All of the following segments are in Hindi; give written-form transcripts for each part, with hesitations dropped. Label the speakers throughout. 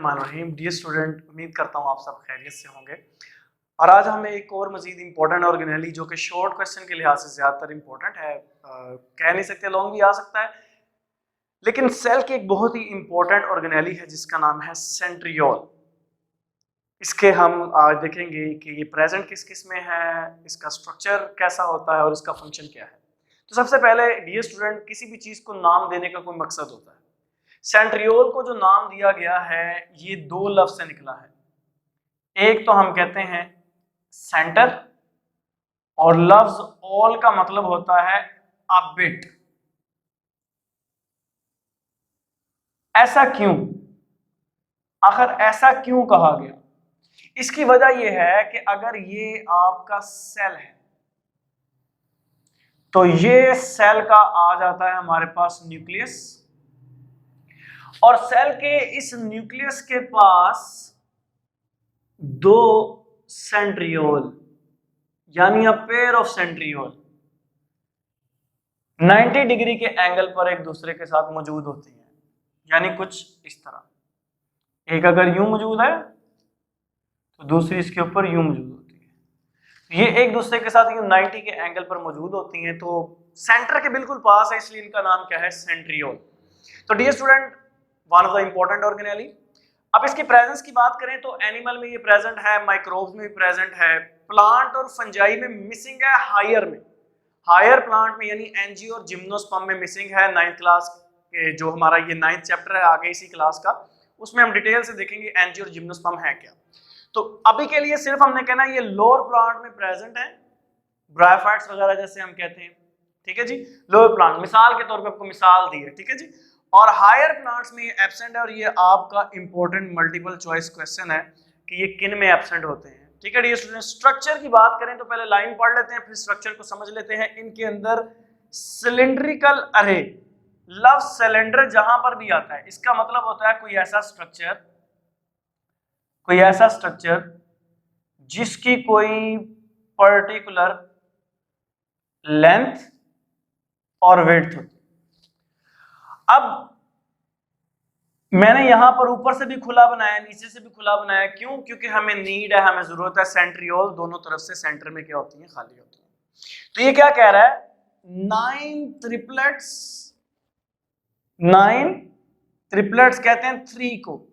Speaker 1: बिस्मिल्लाहिर्रहमानिर्रहीम। डियर स्टूडेंट, उम्मीद करता हूँ आप सब खैरियत से होंगे। और आज हमें एक और मजीद इंपॉर्टेंट ऑर्गेनेली जो कि शॉर्ट क्वेश्चन के लिहाज से ज़्यादातर इंपॉर्टेंट है, कह नहीं सकते लॉन्ग भी आ सकता है, लेकिन सेल की एक बहुत ही इंपॉर्टेंट ऑर्गेनेली है जिसका नाम है सेंट्रियोल। इसके हम आज देखेंगे कि ये प्रेजेंट किस किस में है, इसका स्ट्रक्चर कैसा होता है और इसका फंक्शन क्या है। तो सबसे पहले डियर स्टूडेंट, किसी भी चीज़ को नाम देने का कोई मकसद होता है। सेंट्रियोल को जो नाम दिया गया है ये दो लफ्ज से निकला है। एक तो हम कहते हैं सेंटर और लफ्ज ऑल का मतलब होता है अ बिट। ऐसा क्यों, आखिर ऐसा क्यों कहा गया? इसकी वजह यह है कि अगर ये आपका सेल है तो ये सेल का आ जाता है हमारे पास न्यूक्लियस, और सेल के इस न्यूक्लियस के पास दो सेंट्रियोल यानी a pair of centriole 90 degree के एंगल पर एक दूसरे के साथ मौजूद होती हैं। यानी कुछ इस तरह, एक अगर यूं मौजूद है तो दूसरी इसके ऊपर यूं मौजूद होती है। ये एक दूसरे के साथ यूं 90 के एंगल पर मौजूद होती हैं, तो सेंटर के बिल्कुल पास है, इसलिए इनका नाम क्या है? सेंट्रियोल। तो dear student, one of the important organelle. अब इसकी प्रेजेंस की बात करें तो एनिमल में ये प्रेजेंट है, माइक्रोब्स में भी प्रेजेंट है, प्लांट और फंजाई में मिसिंग है, हायर में, हायर प्लांट में यानी एंजियो और जिम्नोस्पर्म में मिसिंग है। 9th क्लास के जो हमारा ये 9th चैप्टर है आगे इसी क्लास का, उसमें हम डिटेल से देखेंगे एंजियो और जिम्नोस्पर्म है क्या। तो अभी के लिए सिर्फ हमने कहना ये लोअर प्लांट में प्रेजेंट है, ब्रायोफाइट्स वगैरह जैसे हम कहते हैं, ठीक है जी, लोअर प्लांट मिसाल के तौर पे आपको मिसाल दी है, ठीक है जी। और हायर प्लांट्स में ये एब्सेंट है, और ये आपका इंपॉर्टेंट मल्टीपल चॉइस क्वेश्चन है कि ये किन में एब्सेंट होते हैं, ठीक है डियर स्टूडेंट। स्ट्रक्चर की बात करें तो पहले लाइन पढ़ लेते हैं, फिर स्ट्रक्चर को समझ लेते हैं। इनके अंदर सिलिंड्रिकल अरे, लफ्ज सिलेंडर जहां पर भी आता है इसका मतलब होता है कोई ऐसा स्ट्रक्चर जिसकी कोई पर्टिकुलर लेंथ और विड्थ होती है। अब मैंने यहां पर ऊपर से भी खुला बनाया, नीचे से भी खुला बनाया, क्यों? क्योंकि हमें नीड है, हमें जरूरत है। सेंट्रियोल दोनों तरफ से सेंटर में क्या होती है? खाली होती है। तो ये क्या कह रहा है? 9 ट्रिपलेट्स कहते हैं 3 को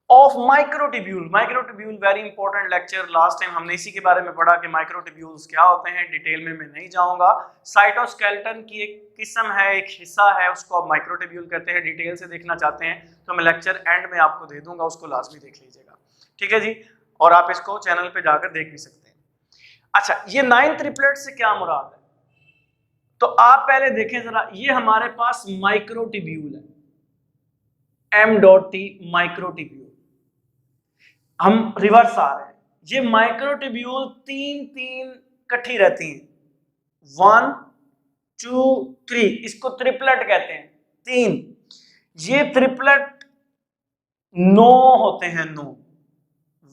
Speaker 1: of microtubule. Microtubule very important lecture, last time हमने इसी के बारे में पढ़ा कि माइक्रोट्यूब्यूल्स क्या होते हैं। डिटेल में मैं नहीं जाऊंगा। साइटोस्केलेटन की एक किस्म है, एक हिस्सा है, उसको आप माइक्रोट्यूब्यूल कहते हैं। डिटेल से देखना चाहते हैं तो मैं लेक्चर एंड में आपको दे दूंगा, उसको लाजमी देख लीजिएगा, ठीक है जी। और आप इसको चैनल पे जाकर देख भी सकते हैं। अच्छा, ये 9 ट्रिपलेट से क्या मुराद है? तो आप पहले देखें जरा, ये हमारे पास माइक्रोट्यूब्यूल है, M.T माइक्रोट्यूब्यूल। हम रिवर्स आ रहे हैं, ये माइक्रोट्यूब्यूल 3 इकट्ठी रहती हैं, 1 2 3, इसको ट्रिपलेट कहते हैं, 3। ये ट्रिपलेट 9 होते हैं, 9,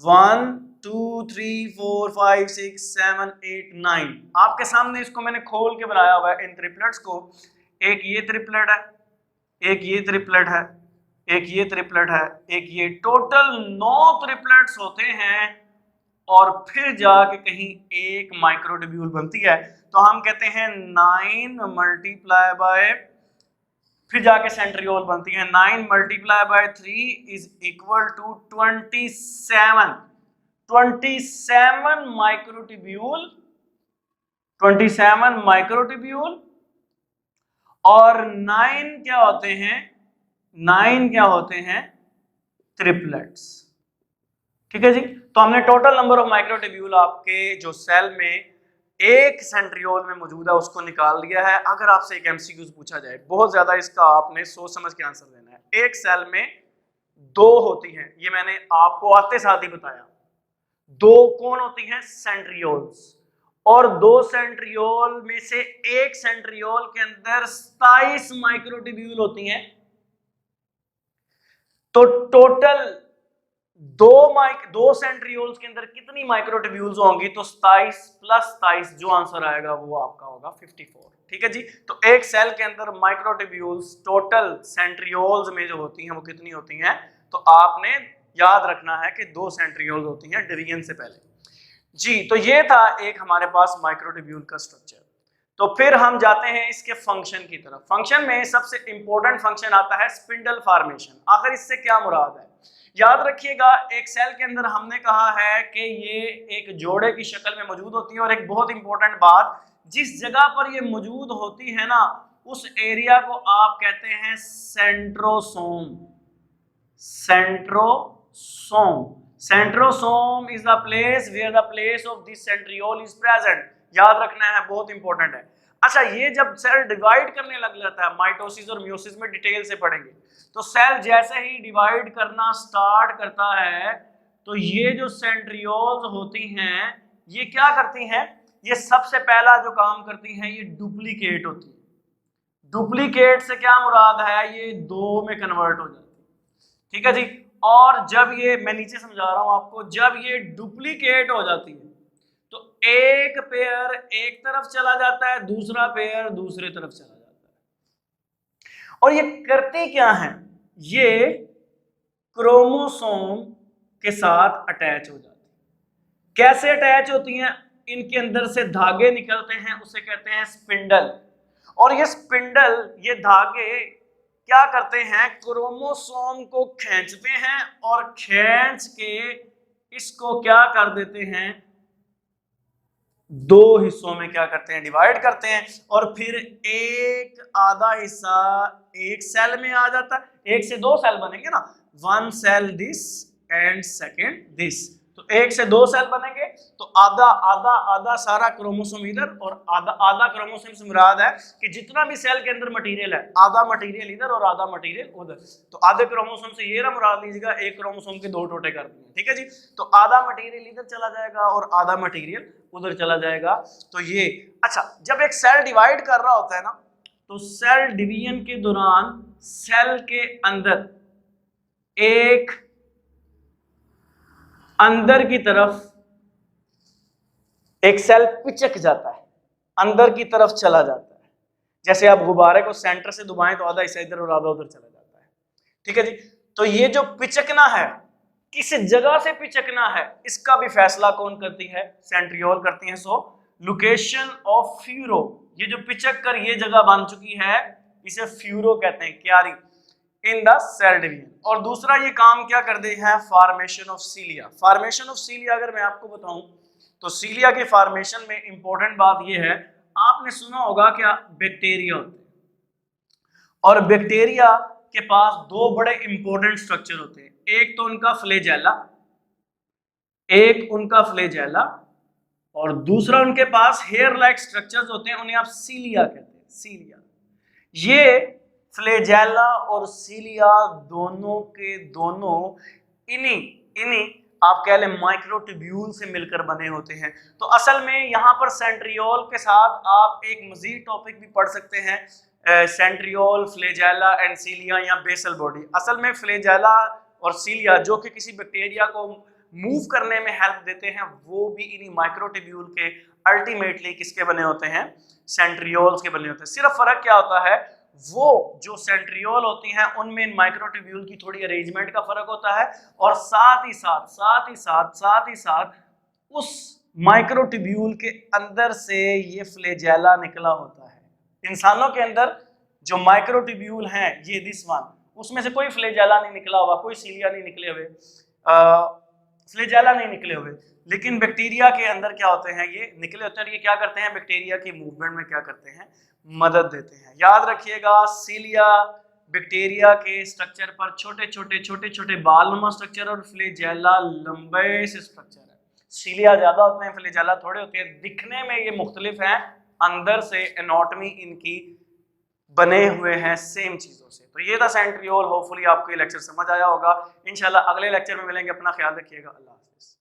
Speaker 1: 1 2 3 4 5 6 7 8 9। आपके सामने इसको मैंने खोल के बनाया हुआ है इन ट्रिपलेट्स को। एक ये ट्रिपलेट है, एक ये ट्रिपलेट है, एक ये ट्रिपलेट है, एक ये, टोटल 9 ट्रिपलेट्स होते हैं। और फिर जाके कहीं एक माइक्रोट्यूब्यूल बनती है, तो हम कहते हैं 9 मल्टीप्लाई बाय, फिर जाके सेंट्रियोल बनती है। 9 multiply by 3 is equal to 27 microtubule, 27 microtubule. और 9 क्या होते हैं? 9 क्या होते हैं? ट्रिपलेट्स, ठीक है जी। तो हमने टोटल नंबर ऑफ माइक्रोट्यूब्यूल आपके जो सेल में एक सेंट्रियोल में मौजूद है उसको निकाल लिया है। अगर आपसे एक एमसीक्यूज पूछा जाए, बहुत ज्यादा इसका आपने सोच समझ के आंसर देना है। एक सेल में 2 होती हैं, ये मैंने आपको आते साथ ही बताया। 2 कौन होती हैं? सेंट्रियोल्स। और 2 सेंट्रियोल में से एक सेंट्रियोल के अंदर 27 माइक्रोट्यूब्यूल होती हैं। तो टोटल 2 सेंट्रियोल्स के अंदर कितनी माइक्रोट्यूब्यूल्स होंगी? तो 27 प्लस 27, जो आंसर आएगा वो आपका होगा 54, ठीक है जी। तो एक सेल के अंदर माइक्रोट्यूब्यूल्स टोटल सेंट्रियोल्स में जो होती हैं वो कितनी होती हैं? तो आपने याद रखना है कि 2 सेंट्रियोल्स होती हैं डिवीजन से पहले जी। तो ये था एक हमारे पास माइक्रोट्यूब्यूल का स्ट्रक्चर। तो फिर हम जाते हैं इसके फंक्शन की तरफ। फंक्शन में सबसे इंपॉर्टेंट फंक्शन आता है स्पिंडल फॉर्मेशन। आखिर इससे क्या मुराद है? याद रखिएगा, एक सेल के अंदर हमने कहा है कि ये एक जोड़े की शक्ल में मौजूद होती है, और एक बहुत इंपॉर्टेंट बात, जिस जगह पर ये मौजूद होती है ना, उस एरिया को आप कहते हैं centrosome. Centrosome, centrosome is the place where the place of this centriole is present. याद रखना है, बहुत इंपॉर्टेंट है। अच्छा, ये जब सेल डिवाइड करने लग जाता है, माइटोसिस और म्यूसिस में डिटेल से पढ़ेंगे, तो सेल जैसे ही डिवाइड करना स्टार्ट करता है, तो ये जो सेंट्रियोल्स होती हैं ये क्या करती हैं? ये सबसे पहला जो काम करती हैं, ये डुप्लीकेट होती है। डुप्लीकेट से क्या मुराद है? ये 2 में कन्वर्ट हो जाती है, ठीक है जी। और जब ये, मैं नीचे समझा रहा हूं आपको, जब ये डुप्लीकेट हो जाती है तो एक पेयर एक तरफ चला जाता है, दूसरा पेयर दूसरे तरफ चला जाता है। और ये करती क्या है? ये क्रोमोसोम के साथ अटैच हो जाती है। कैसे अटैच होती हैं? इनके अंदर से धागे निकलते हैं, उसे कहते हैं स्पिंडल। और ये स्पिंडल, ये धागे क्या करते हैं? क्रोमोसोम को खींचते हैं और खींच के इसको क्या कर देते हैं? 2 हिस्सों में क्या करते हैं? डिवाइड करते हैं। और फिर एक आधा हिस्सा एक सेल में आ जाता है। 1 से 2 सेल बनेंगे ना, 1 cell this and second this, तो 1 से 2 सेल बनेंगे। तो आधा आधा आधा सारा क्रोमोसोम इधर और आधा आधा क्रोमोसोम से मुराद है कि जितना भी सेल के अंदर मटेरियल है, आधा मटेरियल इधर और आधा मटेरियल उधर। तो आधे क्रोमोसोम से ये ना मुराद लीजिएगा, एक क्रोमोसोम के 2 टोटे कर दिए, ठीक है जी। तो आधा मटेरियल इधर चला जाएगा और आधा मटेरियल उधर चला जाएगा। तो ये, अच्छा, जब एक सेल डिवाइड कर रहा होता है ना, तो सेल डिवीजन के दौरान सेल के अंदर एक अंदर की तरफ एक सेल पिचक जाता है, अंदर की तरफ चला जाता है। जैसे आप गुब्बारे को सेंटर से दबाएं तो आधा हिस्सा इधर और आधा उधर चला जाता है, ठीक है जी। तो ये जो पिचकना है, किस जगह से पिचकना है, इसका भी फैसला कौन करती है? सेंट्रियोल करती है। सो लोकेशन ऑफ फ्यूरो, ये जो पिचक कर ये जगह बन चुकी है, इसे फ्यूरो कहते हैं, क्यारी, इन द सेल डिवीजन। और दूसरा ये काम क्या कर दे है? Formation of सीलिया। फॉर्मेशन ऑफ सीलिया अगर मैं आपको बताऊं तो सीलिया के फॉर्मेशन में इंपॉर्टेंट बात ये है, आपने सुना होगा क्या बैक्टीरिया होते हैं, और बैक्टीरिया के पास 2 बड़े इंपॉर्टेंट स्ट्रक्चर होते हैं। एक तो उनका फ्लैजेला, एक उनका फ्लैजेला, और दूसरा उनके पास हेयर लाइक स्ट्रक्चर्स होते हैं, उन्हें आप सीलिया कहते हैं, सीलिया। ये फ्लैजेला और सीलिया दोनों के दोनों इन्हीं आप कह लें माइक्रोट्यूब्यूल से मिलकर बने होते हैं। तो असल में यहाँ पर सेंट्रियोल के साथ आप एक मजीद टॉपिक भी पढ़ सकते हैं, सेंट्रियोल, फ्लैजेला एंड सीलिया या बेसल बॉडी। असल में फ्लैजेला और सीलिया जो कि किसी बैक्टीरिया को मूव करने में हेल्प देते हैं, वो भी इन्हीं माइक्रोट्यूब्यूल के अल्टीमेटली किसके बने होते हैं? सेंट्रियोल्स के बने होते हैं। सिर्फ फर्क क्या होता है, वो जो सेंट्रियोल होती हैं उनमें माइक्रोट्यूब्यूल की थोड़ी अरेंजमेंट का फर्क होता है, और साथ ही साथ उस माइक्रोट्यूब्यूल के अंदर से ये फ्लैजेला निकला होता है। इंसानों के अंदर जो माइक्रोट्यूब्यूल हैं, ये दिस वन, उसमें से कोई फ्लैजेला नहीं निकला हुआ, कोई सीलिया नहीं निकले हुए, फ्लैजेला नहीं निकले हुए। लेकिन बैक्टीरिया के अंदर क्या होते हैं? ये निकले होते हैं। ये क्या करते हैं? बैक्टीरिया की मूवमेंट में क्या करते हैं? मदद देते हैं। याद रखिएगा, सीलिया बैक्टीरिया के स्ट्रक्चर पर छोटे छोटे बालनुमा स्ट्रक्चर, और फ्लैजेला लंबे से स्ट्रक्चर है। सीलिया ज्यादा होते हैं, फ्लैजेला थोड़े होते हैं। दिखने में ये मुख्तलिफ हैं, अंदर से एनाटॉमी इनकी बने हुए हैं सेम चीजों से। तो ये था सेंट्रियोल। होपफुली आपको ये लेक्चर समझ आया होगा। इंशाल्लाह अगले लेक्चर में मिलेंगे। अपना ख्याल रखिएगा। अल्लाह हाफिज़।